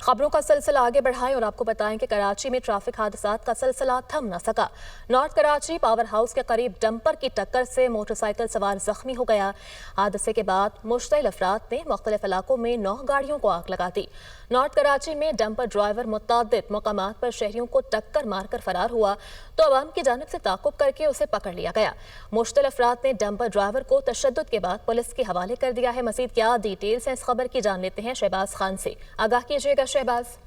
खबरों का सिलसिला आगे बढ़ाएं और आपको बताएं कि कराची में ट्रैफिक हादसात का सिलसिला थम न सका। नॉर्थ कराची पावर हाउस के करीब डंपर की टक्कर से मोटरसाइकिल सवार जख्मी हो गया। हादसे के बाद मुश्तइल अफराद ने मुख्तलिफ इलाकों में 9 गाड़ियों को आग लगा दी। नॉर्थ कराची में डंपर ड्राइवर मुतअद्दिद मकामात पर शहरियों को टक्कर मारकर फरार हुआ तो अवाम की जानिब से ताक़ुब करके उसे पकड़ लिया गया। मुश्तइल अफराद ने डंपर ड्राइवर को तशद्दुद के बाद पुलिस के हवाले कर दिया है। मज़ीद क्या डिटेल्स हैं इस खबर की, जान लेते हैं शहबाज खान से। आगाह कीजिएगा शहबाज।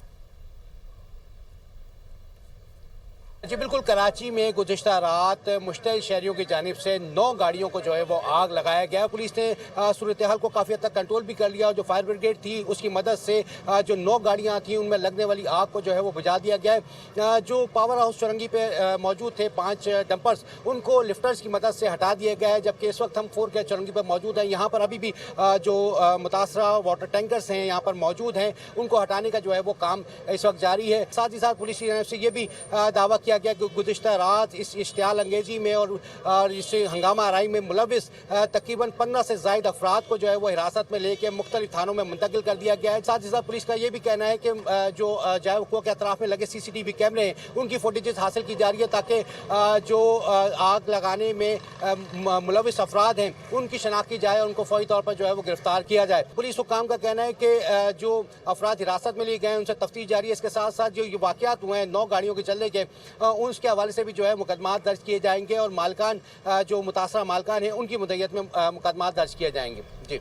जी बिल्कुल, कराची में गुज़िश्ता रात मुश्तइल शहरियों की जानिब से 9 गाड़ियों को जो है वो आग लगाया गया। पुलिस ने सूरत हाल को काफ़ी हद तक कंट्रोल भी कर लिया और जो फायर ब्रिगेड थी उसकी मदद से जो 9 गाड़ियां थी उनमें लगने वाली आग को जो है वो बुझा दिया गया है। जो पावर हाउस चौरंगी पे मौजूद थे 5 डंपर्स, उनको लिफ्टर्स की मदद से हटा दिया गया है, जबकि इस वक्त हम 4 के चौरंगी पर मौजूद हैं। यहाँ पर अभी भी जो मुतासरा वाटर टैंकर्स हैं यहाँ पर मौजूद हैं, उनको हटाने का जो है वो काम इस वक्त जारी है। साथ ही साथ पुलिस की जानिब से ये भी दावा किया गया कि गुज़िश्ता रात इस इश्तियाल अंगेजी में और इस हंगामा आराई में मुलविस तकरीबन 15 से ज़ायद अफराद को जो है वो हिरासत में लेके मुख्तलिफ थानों में मुंतकिल कर दिया गया है। साथ ही साथ पुलिस का ये भी कहना है कि जो जाए वक़्वा के अतराफ़ में लगे CCTV कैमरे हैं उनकी फुटेजेस हासिल की जा रही है ताकि जो आग लगाने में मुलविस अफराद हैं उनकी शनाख्त की जाए और उनको फौरी तौर पर जो है वो गिरफ्तार किया जाए। पुलिस हुक्काम का कहना है कि जो अफराद हिरासत में लिए गए हैं उनसे तफ्तीश जारी है। इसके साथ साथ जो ये वाक़यात हुए हैं 9 गाड़ियों के चलने के, उसके हवाले से भी जो है मुकदमा दर्ज किए जाएंगे और मालकान जो मुतासरा मालकान हैं उनकी मुद्दत में मुकदमा दर्ज किए जाएंगे। जी।